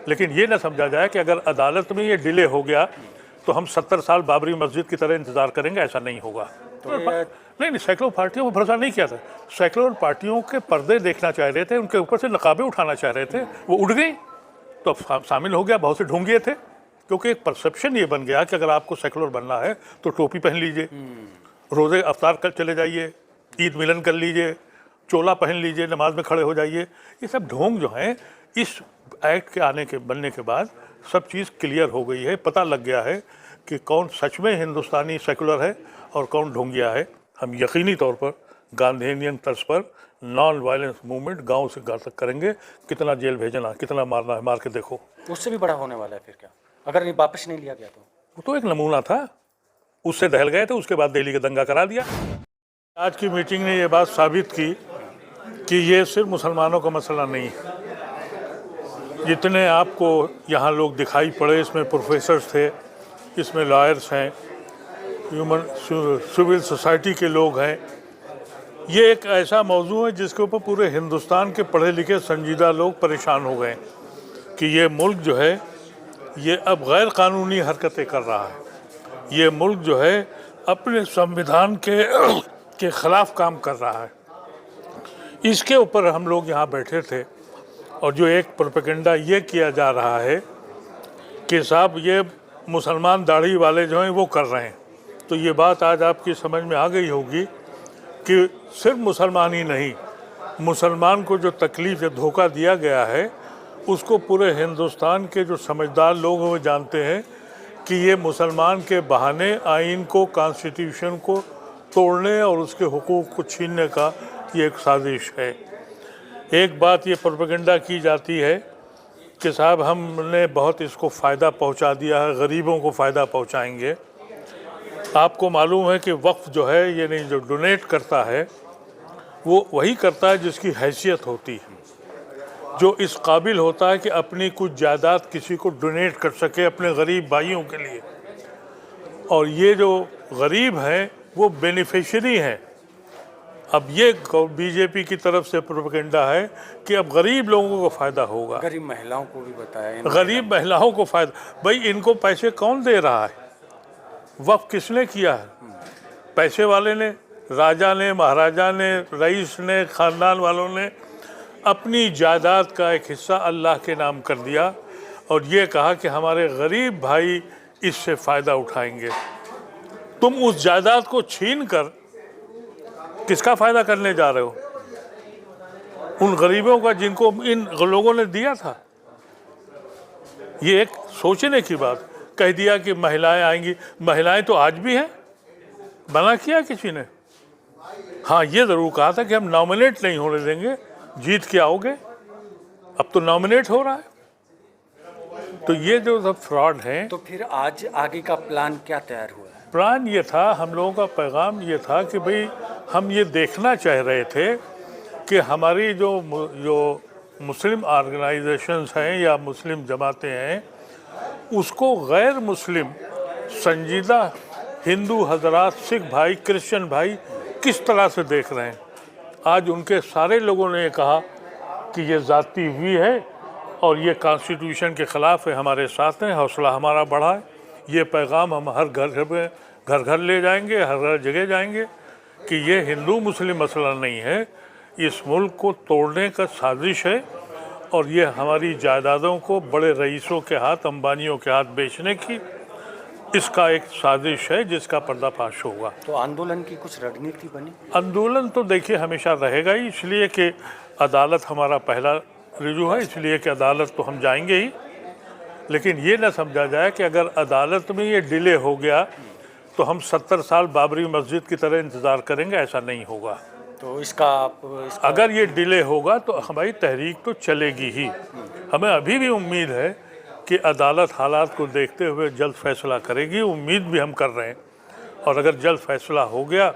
लेकिन ये ना समझा जाए कि अगर अदालत में ये डिले हो गया तो हम 70 साल बाबरी मस्जिद की तरह इंतज़ार करेंगे, ऐसा नहीं होगा। तो नहीं, सैकड़ों पार्टियों में भरोसा नहीं किया था। सैकड़ों पार्टियों के पर्दे देखना चाह रहे थे, उनके ऊपर से नकाबें उठाना चाह रहे थे, वो उड़ गई तो अब शामिल हो गया। बहुत से ढोंगिए थे, क्योंकि एक परसेप्शन ये बन गया कि अगर आपको सेकुलर बनना है तो टोपी पहन लीजिए, रोज़े अफ्तार कर चले जाइए, ईद मिलन कर लीजिए, चोला पहन लीजिए, नमाज में खड़े हो जाइए। ये सब ढोंग जो हैं, इस एक्ट के बनने के बाद सब चीज़ क्लियर हो गई है, पता लग गया है कि कौन सच में हिंदुस्तानी सेकुलर है और कौन ढोंगिया है। हम यकीनी तौर पर गांधीनियन तर्ज पर नॉन वायलेंस मूवमेंट गांव से गांव तक करेंगे। कितना जेल भेजना, कितना मारना है, मार के देखो। उससे भी बड़ा होने वाला है फिर क्या, अगर वापस नहीं लिया गया तो? वो तो एक नमूना था, उससे दहल गए थे, उसके बाद दिल्ली का दंगा करा दिया। आज की मीटिंग ने ये बात साबित की कि ये सिर्फ मुसलमानों का मसला नहीं है। जितने आपको यहाँ लोग दिखाई पड़े, इसमें प्रोफेसर्स थे, इसमें लॉयर्स हैं, सिविल सोसाइटी के लोग हैं। ये एक ऐसा मौजू है जिसके ऊपर पूरे हिंदुस्तान के पढ़े लिखे संजीदा लोग परेशान हो गए कि ये मुल्क जो है ये अब गैर कानूनी हरकतें कर रहा है। ये मुल्क जो है अपने संविधान के ख़िलाफ़ काम कर रहा है। इसके ऊपर हम लोग यहाँ बैठे थे और जो एक प्रोपेगेंडा ये किया जा रहा है कि साहब ये मुसलमान दाढ़ी वाले जो हैं वो कर रहे हैं, तो ये बात आज आपकी समझ में आ गई होगी कि सिर्फ मुसलमान ही नहीं, मुसलमान को जो तकलीफ़ या धोखा दिया गया है उसको पूरे हिंदुस्तान के जो समझदार लोग हैं वो जानते हैं कि ये मुसलमान के बहाने आइन को, कॉन्स्टिट्यूशन को तोड़ने और उसके हुकूक को छीनने का ये एक साजिश है। एक बात ये प्रोपेगेंडा की जाती है कि साहब हमने बहुत इसको फ़ायदा पहुंचा दिया है, गरीबों को फ़ायदा पहुंचाएंगे। आपको मालूम है कि वक्फ जो है, ये नहीं, जो डोनेट करता है वो वही करता है जिसकी हैसियत होती है, जो इस काबिल होता है कि अपनी कुछ जायदाद किसी को डोनेट कर सके अपने गरीब भाइयों के लिए। और ये जो गरीब हैं वो बेनिफिशरी हैं। अब ये बीजेपी की तरफ से प्रोपेगेंडा है कि अब गरीब लोगों को फ़ायदा होगा। गरीब महिलाओं को भी बताया, गरीब महिलाओं को फ़ायदा। भाई इनको पैसे कौन दे रहा है? वक्फ किसने किया है? पैसे वाले ने, राजा ने, महाराजा ने, रईस ने, ख़ानदान वालों ने अपनी जायदाद का एक हिस्सा अल्लाह के नाम कर दिया और ये कहा कि हमारे गरीब भाई इससे फ़ायदा उठाएंगे। तुम उस जायदाद को छीन कर किसका फ़ायदा करने जा रहे हो? उन गरीबों का जिनको इन लोगों ने दिया था। ये एक सोचने की बात। कह दिया कि महिलाएं आएंगी, महिलाएं तो आज भी हैं, मना किया किसी ने? हाँ, ये ज़रूर कहा था कि हम नॉमिनेट नहीं होने देंगे, जीत के आओगे। अब तो नॉमिनेट हो रहा है। तो ये जो सब फ्रॉड हैं। तो फिर आज आगे का प्लान क्या तैयार हुआ है? प्लान ये था, हम लोगों का पैगाम ये था कि भाई हम ये देखना चाह रहे थे कि हमारी जो मुस्लिम ऑर्गेनाइजेशंस हैं या मुस्लिम जमातें हैं उसको गैर मुस्लिम संजीदा हिंदू हजरात, सिख भाई, क्रिश्चियन भाई किस तरह से देख रहे हैं। आज उनके सारे लोगों ने कहा कि ये ज़ाती हुई है और ये कॉन्स्टिट्यूशन के ख़िलाफ़ है, हमारे साथ हैं, हौसला हमारा बढ़ा है। ये पैगाम हम हर घर में घर घर ले जाएंगे, हर जगह जाएंगे कि ये हिंदू मुस्लिम मसला नहीं है, इस मुल्क को तोड़ने का साजिश है और ये हमारी जायदादों को बड़े रईसों के हाथ, अंबानियों के हाथ बेचने की इसका एक साजिश है जिसका पर्दाफाश होगा। तो आंदोलन की कुछ रणनीति बनी? आंदोलन तो देखिए हमेशा रहेगा ही, इसलिए कि अदालत हमारा पहला रिजू है, इसलिए कि अदालत तो हम जाएंगे ही। लेकिन ये ना समझा जाए कि अगर अदालत में ये डिले हो गया तो हम 70 साल बाबरी मस्जिद की तरह इंतज़ार करेंगे, ऐसा नहीं होगा। तो इसका अगर ये डिले होगा तो हमारी तहरीक तो चलेगी ही। हमें अभी भी उम्मीद है कि अदालत हालात को देखते हुए जल्द फैसला करेगी, उम्मीद भी हम कर रहे हैं। और अगर जल्द फैसला हो गया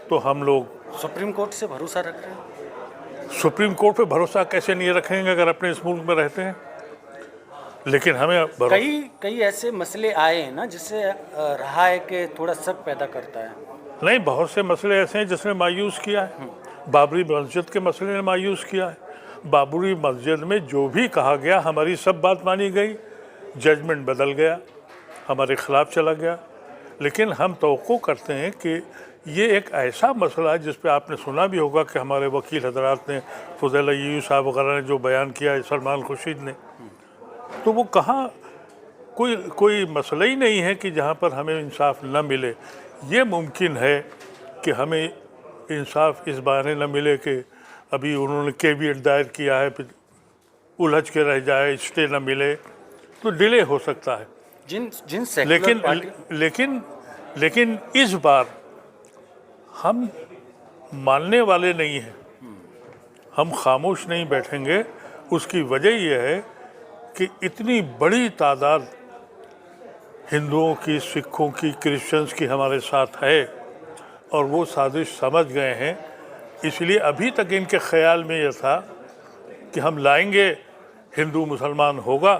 तो हम लोग सुप्रीम कोर्ट से भरोसा रख रहे हैं। सुप्रीम कोर्ट पे भरोसा कैसे नहीं रखेंगे अगर अपने इस मुल्क में रहते हैं? लेकिन हमें कई ऐसे मसले आए हैं ना जिससे रहा है कि थोड़ा शक पैदा करता है। नहीं, बहुत से मसले ऐसे हैं जिसने मायूस किया है। बाबरी मस्जिद के मसले ने मायूस किया है, बाबरी मस्जिद में जो भी कहा गया हमारी सब बात मानी गई, जजमेंट बदल गया, हमारे ख़िलाफ़ चला गया। लेकिन हम तवक्को करते हैं कि ये एक ऐसा मसला है जिस पे आपने सुना भी होगा कि हमारे वकील हजरात ने, फुज़ैल अय्यूब साहब वगैरह ने जो बयान किया है, सलमान खुर्शीद ने, तो वो कहाँ कोई मसला ही नहीं है कि जहाँ पर हमें इंसाफ न मिले। ये मुमकिन है कि हमें इंसाफ इस बारे न मिले कि अभी उन्होंने केवियट दायर किया है, फिर उलझ के रह जाए, स्टे न मिले, तो डिले हो सकता है। जिन जिन सेक्युलर पार्टी लेकिन इस बार हम मानने वाले नहीं हैं, हम खामोश नहीं बैठेंगे। उसकी वजह यह है कि इतनी बड़ी तादाद हिंदुओं की, सिखों की, क्रिश्चियंस की हमारे साथ है और वो साजिश समझ गए हैं। इसलिए अभी तक इनके ख्याल में यह था कि हम लाएंगे, हिंदू मुसलमान होगा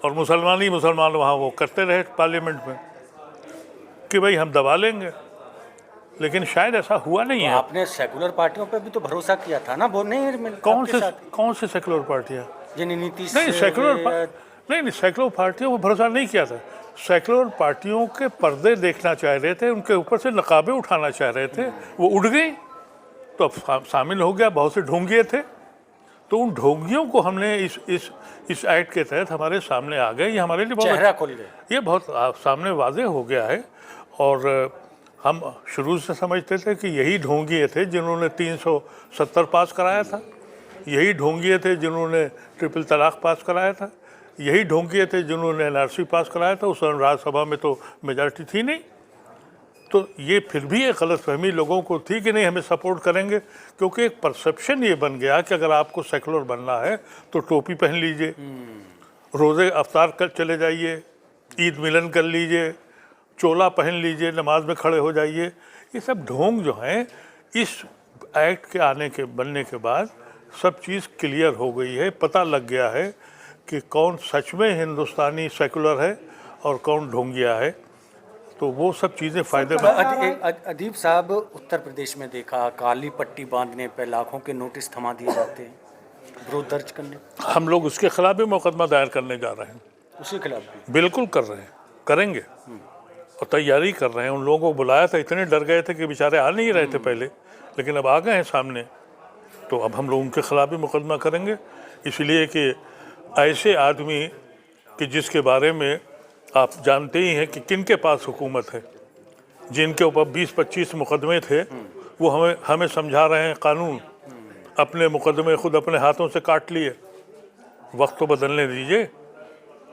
और मुसलमान ही मुसलमान वहाँ वो करते रहे पार्लियामेंट में कि भाई हम दबा लेंगे, लेकिन शायद ऐसा हुआ नहीं है। आपने सेकुलर पार्टियों पर भी तो भरोसा किया था ना, वो नहीं कौन से सेकुलर पार्टियाँ? जिन नीतीश नहीं, सेकुलर पार्टियों पर भरोसा नहीं किया था। सेकुलर पार्टियों के पर्दे देखना चाह रहे थे, उनके ऊपर से नकाबे उठाना चाह रहे थे, वो उड़ गई तो अब शामिल हो गया। बहुत से ढोंगिए थे, तो उन ढोंगियों को हमने इस एक्ट के तहत हमारे सामने आ गए। ये हमारे लिए चेहरा खुल गया, ये बहुत सामने वाजे हो गया है। और हम शुरू से समझते थे कि यही ढोंगिए थे जिन्होंने 370 पास कराया था, यही ढोंगिए थे जिन्होंने ट्रिपल तलाक पास कराया था, यही ढोंगिए थे जिन्होंने एनआरसी पास कराया था। उस राज्यसभा में तो मेजॉरिटी थी नहीं, तो ये फिर भी एक गलतफहमी लोगों को थी कि नहीं हमें सपोर्ट करेंगे, क्योंकि एक परसेप्शन ये बन गया कि अगर आपको सेकुलर बनना है तो टोपी पहन लीजिए, रोज़े अफ्तार कर चले जाइए, ईद मिलन कर लीजिए, चोला पहन लीजिए, नमाज में खड़े हो जाइए। ये सब ढोंग जो हैं, इस एक्ट के बनने के बाद सब चीज़ क्लियर हो गई है। पता लग गया है कि कौन सच में हिंदुस्तानी सेकुलर है और कौन ढोंगिया है। तो वो सब चीज़ें फ़ायदेमंद। अदीब साहब, उत्तर प्रदेश में देखा, काली पट्टी बांधने पर लाखों के नोटिस थमा दिए जाते हैं, विरोध दर्ज करने। हम लोग उसके खिलाफ भी मुकदमा दायर करने जा रहे हैं। उसके खिलाफ भी बिल्कुल कर रहे हैं, करेंगे और तैयारी कर रहे हैं। उन लोगों को बुलाया था, इतने डर गए थे कि बेचारे आ नहीं रहे थे पहले, लेकिन अब आ गए हैं सामने, तो अब हम लोग उनके खिलाफ भी मुकदमा करेंगे। इसलिए कि ऐसे आदमी कि जिसके बारे में आप जानते ही हैं कि किन के पास हुकूमत है, जिनके ऊपर 20-25 मुकदमे थे, वो हमें समझा रहे हैं कानून, अपने मुकदमे खुद अपने हाथों से काट लिए। वक्त तो बदलने दीजिए,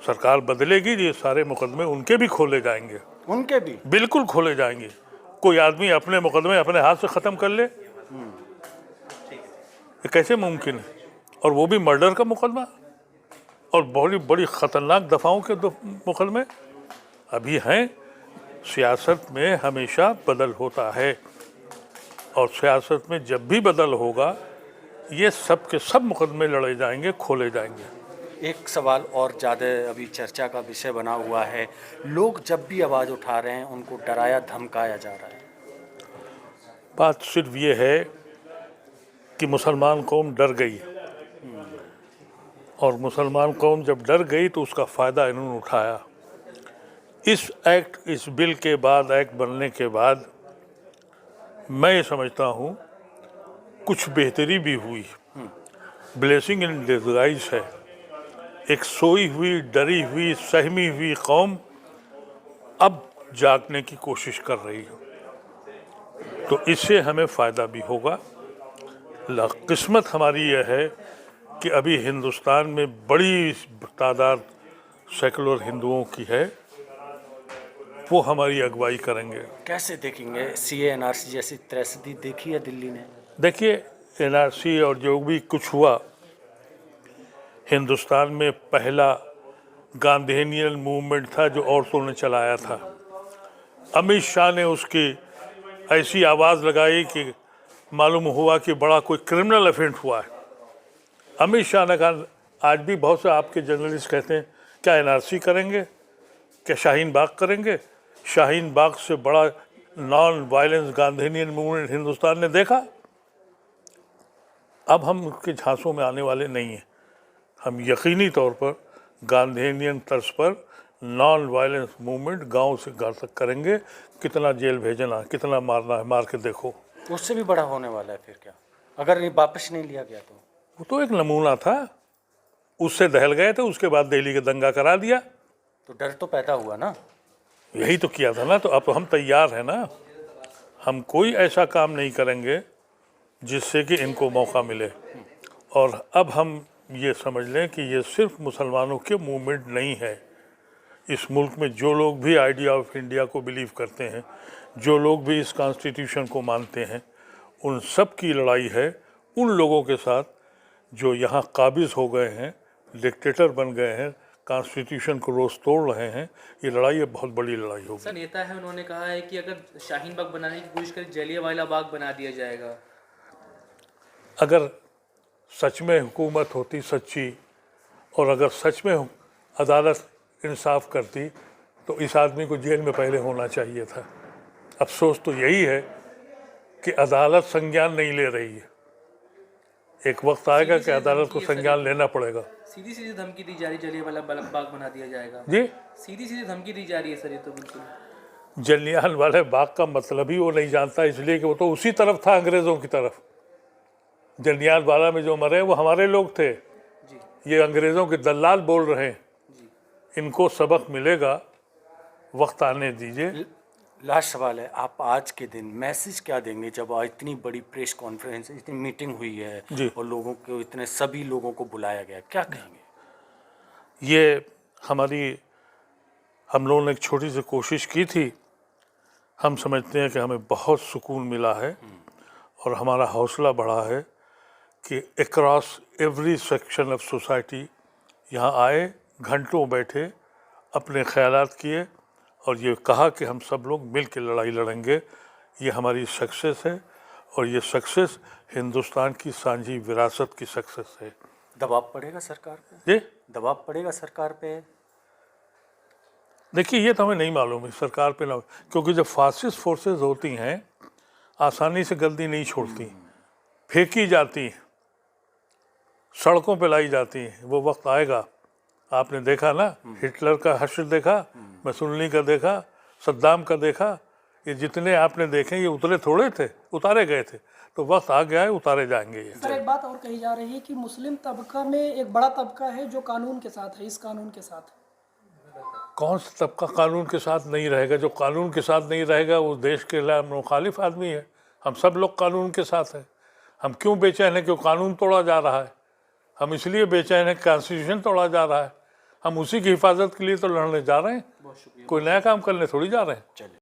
सरकार बदलेगी, ये सारे मुकदमे उनके भी खोले जाएंगे, उनके भी बिल्कुल खोले जाएंगे। कोई आदमी अपने मुकदमे अपने हाथ से ख़त्म कर ले, ये कैसे मुमकिन है? और वो भी मर्डर का मुकदमा, और बड़ी बड़ी ख़तरनाक दफ़ाओं के मुकदमे अभी हैं। सियासत में हमेशा बदल होता है, और सियासत में जब भी बदल होगा ये सब के सब मुकदमे लड़े जाएंगे, खोले जाएंगे। एक सवाल और ज़्यादा अभी चर्चा का विषय बना हुआ है, लोग जब भी आवाज़ उठा रहे हैं उनको डराया धमकाया जा रहा है। बात सिर्फ ये है कि मुसलमान कौम डर गई, और मुसलमान कौम जब डर गई तो उसका फ़ायदा इन्होंने उठाया। इस बिल के बाद, एक्ट बनने के बाद, मैं ये समझता हूँ कुछ बेहतरी भी हुई। ब्लेसिंग इन डिस्गाइज है। एक सोई हुई, डरी हुई, सहमी हुई कौम अब जागने की कोशिश कर रही है, तो इससे हमें फ़ायदा भी होगा। किस्मत हमारी यह है कि अभी हिंदुस्तान में बड़ी तादाद सेकुलर हिंदुओं की है, वो हमारी अगुवाई करेंगे। कैसे देखेंगे? सीए एनआरसी जैसी त्रैसदी देखी है दिल्ली ने? देखिए, एनआरसी और जो भी कुछ हुआ, हिंदुस्तान में पहला गांधीनियन मूवमेंट था जो औरतों ने चलाया था। अमित शाह ने उसकी ऐसी आवाज़ लगाई कि मालूम हुआ कि बड़ा कोई क्रिमिनल अफेंस हुआ है। अमित शाह ने कहा, आज भी बहुत से आपके जर्नलिस्ट कहते हैं क्या एनआरसी करेंगे, क्या शाहीन बाग करेंगे? शाहीन बाग से बड़ा नॉन वायलेंस गांधीनियन मूवमेंट हिंदुस्तान ने देखा? अब हम उसके झांसों में आने वाले नहीं हैं। हम यकीनी तौर पर गांधीनियन तर्ज पर नॉन वायलेंस मूवमेंट गांव से घर तक करेंगे। कितना जेल भेजना, कितना मारना है, मार के देखो। उससे भी बड़ा होने वाला है फिर क्या, अगर ये वापस नहीं लिया गया तो? वो तो एक नमूना था, उससे दहल गए थे, उसके बाद दिल्ली के दंगा करा दिया। तो डर तो पैदा हुआ ना। यही तो किया था ना। तो अब हम तैयार हैं ना। हम कोई ऐसा काम नहीं करेंगे जिससे कि इनको मौका मिले। और अब हम ये समझ लें कि ये सिर्फ मुसलमानों के मूवमेंट नहीं है। इस मुल्क में जो लोग भी आइडिया ऑफ इंडिया को बिलीव करते हैं, जो लोग भी इस कॉन्स्टिट्यूशन को मानते हैं, उन सब की लड़ाई है उन लोगों के साथ जो यहाँ काबिज हो गए हैं, डिक्टेटर बन गए हैं, कॉन्स्टिट्यूशन को रोज़ तोड़ रहे हैं। ये लड़ाई है, बहुत बड़ी लड़ाई होगी। सर नेता है, उन्होंने कहा है कि अगर शाहीन बाग बनाने की कोशिश करें जलियांवाला बाग बना दिया जाएगा। अगर सच में हुकूमत होती सच्ची, और अगर सच में अदालत इंसाफ करती, तो इस आदमी को जेल में पहले होना चाहिए था। अफसोस तो यही है कि अदालत संज्ञान नहीं ले रही है। एक वक्त आएगा कि अदालत को संज्ञान लेना पड़ेगा। सीधी सीधी धमकी दी जा रही है, जलियांवाला बाग बना दिया जाएगा। जी, सीधी सीधी धमकी दी जा रही है सर, ये तो बिल्कुल। जलियांवाला बाग का मतलब ही वो नहीं जानता, इसलिए कि वो तो उसी तरफ था, अंग्रेज़ों की तरफ। जलियांवाला में जो मरे वो हमारे लोग थे। जी ये अंग्रेज़ों के दलाल बोल रहे हैं। जी। इनको सबक मिलेगा, वक्त आने दीजिए। लास्ट सवाल है, आप आज के दिन मैसेज क्या देंगे जब आज इतनी बड़ी प्रेस कॉन्फ्रेंस, इतनी मीटिंग हुई है जी। और लोगों को, इतने सभी लोगों को बुलाया गया, क्या कहेंगे? ये हम लोगों ने एक छोटी सी कोशिश की थी। हम समझते हैं कि हमें बहुत सुकून मिला है और हमारा हौसला बढ़ा है कि across every section of society यहाँ आए, घंटों बैठे, अपने ख्यालात किए और ये कहा कि हम सब लोग मिल के लड़ाई लड़ेंगे। ये हमारी सक्सेस है और ये सक्सेस हिंदुस्तान की सांझी विरासत की सक्सेस है। दबाव पड़ेगा सरकार पे? जी, दबाव पड़ेगा सरकार पे? देखिए ये तो हमें नहीं मालूम है सरकार पे ना, क्योंकि जब फासिस्ट फोर्सेस होती हैं आसानी से गलती नहीं छोड़ती, फेंकी जाती हैं, सड़कों पे लाई जाती हैं। वो वक्त आएगा। आपने देखा ना, हिटलर का हश्र देखा, मुसोलिनी का देखा, सद्दाम का देखा। ये जितने आपने देखे ये उतरे थोड़े थे, उतारे गए थे। तो वक्त आ गया है, उतारे जाएंगे ये। सर एक बात और कही जा रही है कि मुस्लिम तबका में एक बड़ा तबका है जो कानून के साथ है, इस कानून के साथ। कौन सा तबका कानून के साथ नहीं रहेगा? जो कानून के साथ नहीं रहेगा वो देश के लिए मुखालिफ आदमी है। हम सब लोग कानून के साथ हैं। हम क्यों बेचैन हैं? क्यों कानून तोड़ा जा रहा है। हम इसलिए बेचैन हैं, कॉन्स्टिट्यूशन तोड़ा जा रहा है। हम उसी की हिफाजत के लिए तो लड़ने जा रहे हैं, कोई नया काम करने थोड़ी जा रहे हैं। चलिए।